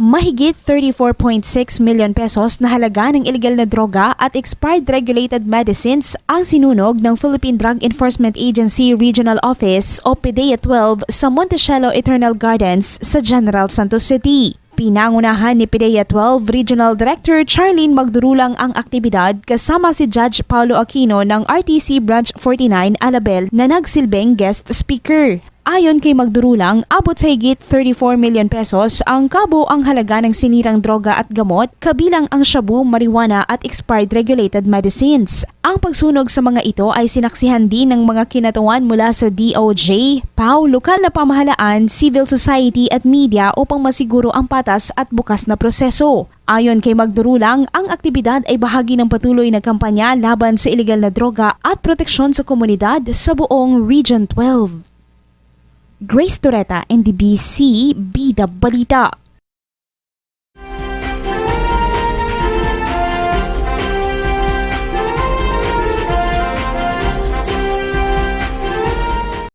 Mahigit 34.6 million pesos na halaga ng illegal na droga at expired regulated medicines ang sinunog ng Philippine Drug Enforcement Agency Regional Office o PDEA 12 sa Montecelo Eternal Gardens sa General Santos City. Pinangunahan ni PDEA 12 Regional Director Charlene Magdurulang ang aktibidad kasama si Judge Paulo Aquino ng RTC Branch 49 Alabel na nagsilbing guest speaker. Ayon kay Magdurulang, abot sa higit 34 million pesos ang kabuoang halaga ng sinirang droga at gamot, kabilang ang shabu, marijuana at expired regulated medicines. Ang pagsunog sa mga ito ay sinaksihan din ng mga kinatawan mula sa DOJ, PAO, lokal na pamahalaan, civil society at media upang masiguro ang patas at bukas na proseso. Ayon kay Magdurulang, ang aktibidad ay bahagi ng patuloy na kampanya laban sa iligal na droga at proteksyon sa komunidad sa buong Region 12. Grace Torreta, NDBC, Bida Balita.